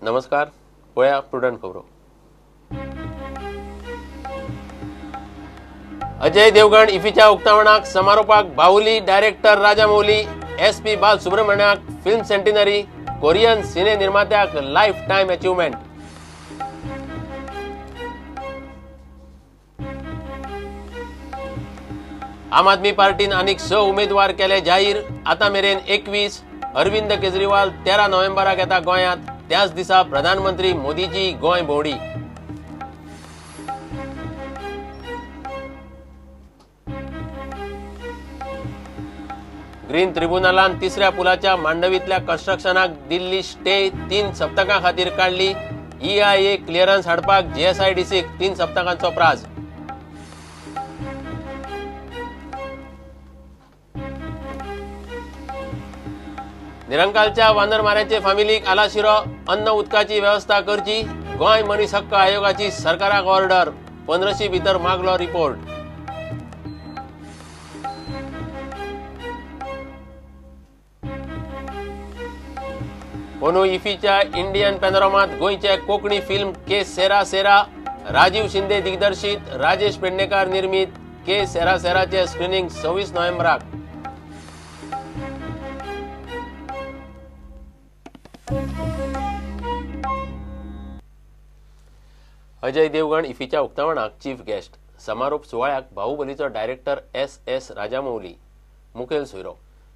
नमस्कार, पळया प्रुडंट खबरो. अजय देवगण इफ्फीच्या उक्तावणाक समारोपाक बाहुली डायरेक्टर राजामौली, SP बालसुब्रमण्याक फिल्म सेंटिनरी, कोरियन सिने निर्मात्याक life time achievement. Aam Aadmi पार्टीन आनीक 6 उमेदवार केले जाहीर. आता मेरेन 21. अरविंद केजरीवाल 13 नोव्हेंबराक येता गोंयांत. त्याच दिसा प्रधानमंत्री मोदीची गोंय भोंवडी. ग्रीन ट्रिब्युनलान तिसऱ्या पुलाच्या मांडवीतल्या कन्स्ट्रक्शनाक दिल्ली स्टे 3 सप्तकां खातीर काढली. EIA क्लिअरन्स हाडपाक GSIDCक 3 सप्तकांचो प्राझ. निरंकालच्या वांदरमाऱ्याचे फामिलीक आलाशिरो अन्न उदकाची व्यवस्था करची. गोंय मनीस हक्क आयोगाची सरकाराक ऑर्डर. 15शी भितर मागलो रिपोर्ट. पोनू इफ्फीच्या इंडियन पॅनोरमात गोंयचे कोंकणी फिल्म के सेरा सेरा, राजीव शिंदे दिग्दर्शित, राजेश पेडणेकार निर्मित. के सेरा सेराचे स्क्रीनिंग 26 नोव्हेंबराक. अजय देवगण इफ्फीच्या उक्तावणाक चीफ गेस्ट. समारोप सुवाळ्याक बाहुबलीचो डायरेक्टर SS राजामौली मुखेल सोयरो.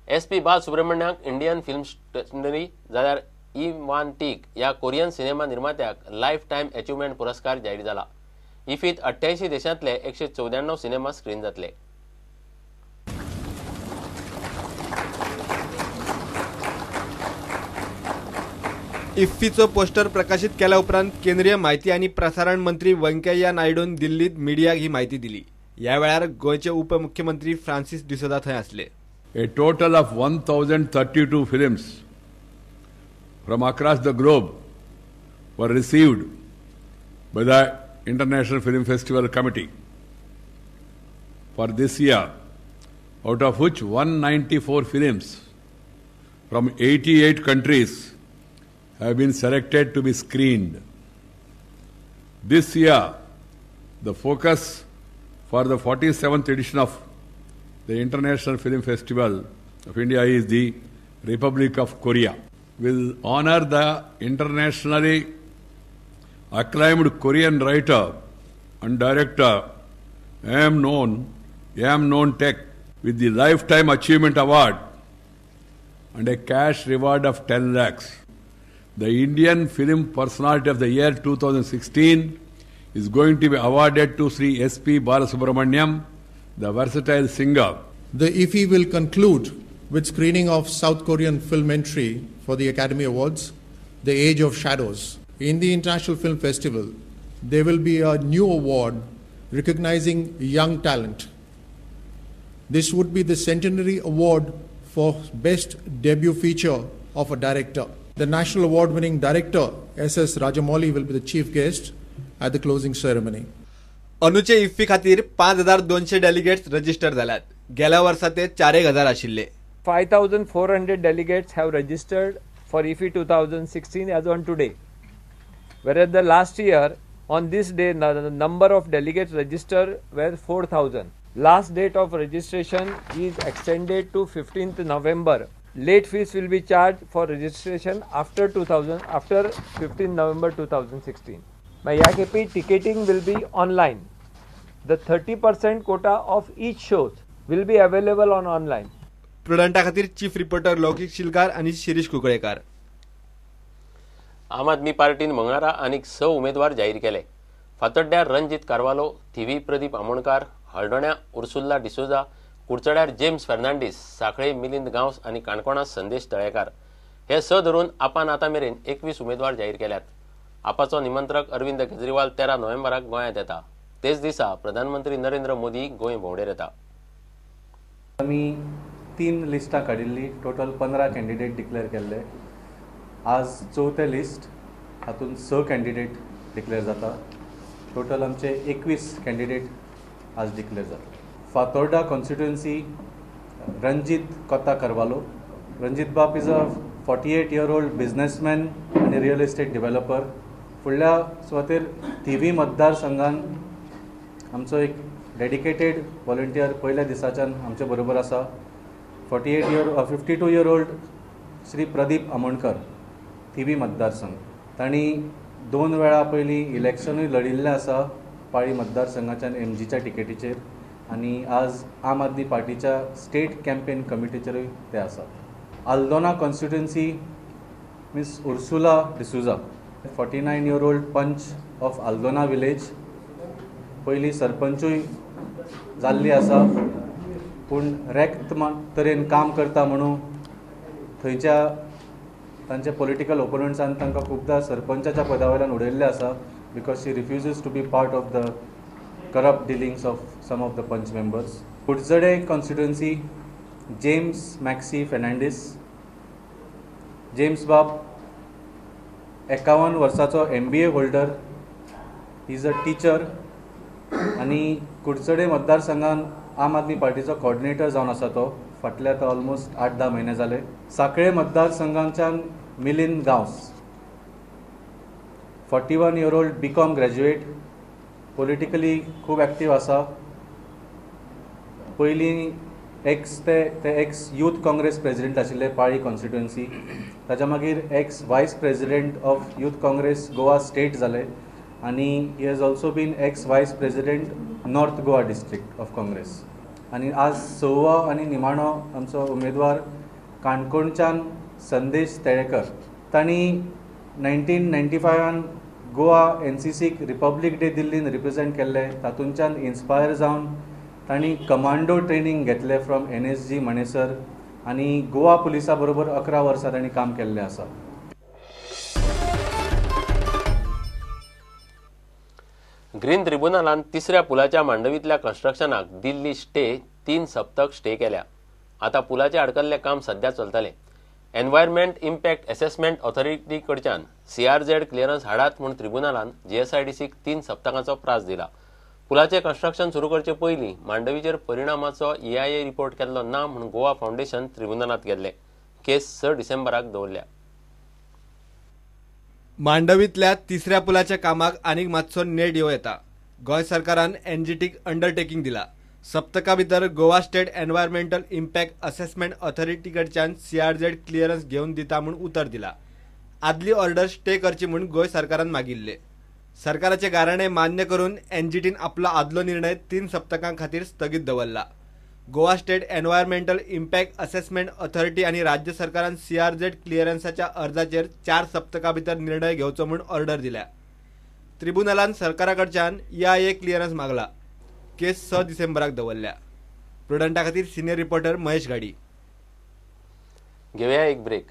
SP बालसुब्रमण्याक इंडियन फिल्म सेंटिनरी जाल्यार E1 टीक या कोरियन सिनेमा निर्मात्याक लाइफ टाइम अचीवमेंट पुरस्कार जाहीर जाला. इफ्फीत 88 देशांतले 194 सिनेमा स्क्रीन जातले. इफ्फीचो पोस्टर प्रकाशित केल्या उपरांत केंद्रीय माहिती आणि प्रसारण मंत्री व्यंकय्या नायडून दिल्लीत मिडियाक ही माहिती दिली. या वेळार गोंयचे उपमुख्यमंत्री फ्रांसिस डिसोजा थंय आसले. A total of 1032 films from across the globe were received by the International Film Festival Committee for this year, out of which 194 films from 88 countries have been selected to be screened. This year, the focus for the 47th edition of the International Film Festival of India is the Republic of Korea. Will honor the internationally acclaimed Korean writer and director Am Noon Tech with the Lifetime Achievement Award and a cash reward of 10 lakhs. The Indian Film Personality of the Year 2016 is going to be awarded to Sri SP Balasubramaniam, the versatile singer. The IFFI will conclude with screening of South Korean film entry for the Academy Awards, The Age of Shadows. In the International Film Festival, there will be a new award recognizing young talent. This would be the centenary award for best debut feature of a director. The national award-winning director, SS Rajamouli, will be the chief guest at the closing ceremony. अनुचे इफ्फी खातीर 5200 delegates register जाल्यात. गेल्या वर्सा ते 4000 आशिल्ले. 5,400 delegates have registered for IFFI 2016 as on today. Whereas the last year, on this day, the number of delegates registered were 4,000. Last date of registration is extended to 15th November. Late fees will be charged for registration after 15th November 2016. My YKP ticketing will be online. The 30% quota of each show will be available on online. प्रुडंटा खातीर chief reporter लौकिक शिलकार आणि शिरीष कुंकळेकार. आम आदमी पार्टीन मंगळारा आनीक 6 उमेदवार जाहीर केले. फातोड्ड्यार Ranjit Carvalho, Thivim Pradeep Amonkar, हळदोण्या उर्सुल्ला D'Souza, कुडचड्यार James Fernandes, साखळे मिलिंद गांवस आणि काणकोणा संदेश तळेकार हे 6 धरून आपान आता मेरेन 21 उमेदवार जाहीर केल्यात. आपाचो निमंत्रक अरविंद केजरीवाल 13 नोव्हेंबराक गोंयांत येता. तेच दिसा प्रधानमंत्री नरेंद्र मोदी गोंय भोंवडेर येता. आमी 3 लिस्टां काडिल्ली. टोटल 15 कॅन्डिडेट डिक्लेअर केल्ले. आज 4थे लिस्ट, हातूंत 6 कॅन्डिडेट डिक्लेअर जाता. टोटल आमचे 21 कॅन्डिडेट आज डिक्लेअर जाता. Fatorda constituency, Ranjit Kotta Carvalho. Ranjit Bap is a 48-year-old businessman आनी रियल एस्टेट डेव्हलपर. फुडल्या सुवातेर थिवी मतदारसंघान आमचो एक डेडिकेटेड व्हॉलंटियर पयल्या दिसाच्यान आमचे बरोबर आसा. 52 year old श्री प्रदीप आमोणकर, थिवी मतदारसंघ. तांणी 2 वेळा पयलीं इलेक्शनूय लडिल्लें आसा पाळी मतदारसंघाच्यान MGच्या टिकेटीचेर, आनी आज आम आदमी पार्टीच्या स्टेट कॅम्पेन कमिटीचेरूय ते आसात. Aldona constituency miss Ursula D'Souza, 49 year old panch of Aldona village. पयलीं सरपंचूय जाल्ली आसा, पूण रेक्त तरेन काम करता म्हणून थंयच्या तांचे पॉलिटिकल ओपोनंट्सान तांकां खुबदां सरपंचाच्या पदा वयल्यान उडयल्लें आसा because she refuses to be part of the corrupt dealings of some of the panch members. Kudchade constituency James Maxi Fernandes. James बाब 51 वर्साचो MBA holder. He is a teacher आनी कुडचडे मतदारसंघान आम आदमी पार्टीचो कोऑर्डिनेटर जावन आसा तो फाटल्या तो ऑलमोस्ट 8-10 म्हयने जाले. सांखळे मतदारसंघाच्यान Milind Gawas, 41 year old BCom graduate. Politically खूब एक्टीव आसा. पयलीं ते एक्स यूथ काँग्रेस प्रेसिडेंट आशिल्ले पाळी कॉन्स्टिट्युएन्सी. ताच्या मागीर ex vice president of youth Congress Goa state जाले, आनी he has also been ex vice president North Goa district of Congress. आनी आज 6वो आनी निमाणो आमचो उमेदवार काणकोणच्यान संदेश तेळेकर. तांणी 1995 गोवा NCCक रिपब्लीक डे दिल्लीन रिप्रेझेंट केल्ले. तातूंतच्यान इन्स्पायर जावन तांणी कमांडो ट्रेनिंग घेतले फ्रॉम NSG मणेसर, आनी गोवा पुलिसा बरोबर 11 वर्सां तांणी काम केल्लें आसा. ग्रीन ट्रिब्युनलान तिसऱ्या पुलाच्या मांडवींतल्या कन्स्ट्रक्शनाक दिल्ली स्टे 3 सप्तक स्टे केल्या. आतां पुलाचे आडकल्लें काम सध्या चलतलें. एनवायरमेंट इम्पॅक्ट असेसमेंट ऑथॉरिटी कडच्यान CRZ क्लियरन्स हाडात म्हूण ट्रिब्युनलान GSIDCक 3 सप्तकांचो प्रास दिला. पुलाचे कन्स्ट्रक्शन सुरू करचे पयलीं मांडवीचेर परिणामाचो EIA रिपोर्ट केल्लो ना म्हूण गोवा फाउंडेशन ट्रिब्युनलांत गेल्ले. केस 6 डिसेंबराक दवरल्या. मांडवींतल्या तिसऱ्या पुलाच्या कामाक आनीक मातसो नेट येवं येता. गोंय सरकारान NGTक अंडरटेकिंग दिला. सप्तका भितर Goa state environmental impact assessment authority कडच्यान CRZ क्लियरन्स घेवन दिता म्हूण उतर दिला. आदली ऑर्डर स्टे करची म्हूण गोंय सरकारान मागिल्ले. सरकाराचे गाराणे मान्य करून NGTन आपलो आदलो निर्णय 3 सप्तकां खातीर स्थगीत दवरला. Goa state environmental impact assessment authority आनी राज्य सरकारान CRZ क्लियरन्साच्या अर्जाचेर 4 सप्तकां भितर निर्णय घेवचो म्हूण ऑर्डर दिल्या. ट्रिब्युनलान सरकारा कडच्यान EIA क्लियरन्स मागला. केस 6 डिसेंबराक दवरल्या. प्रुडंटा खातीर सिनियर रिपोर्टर महेश गाडी. घेवया एक ब्रेक.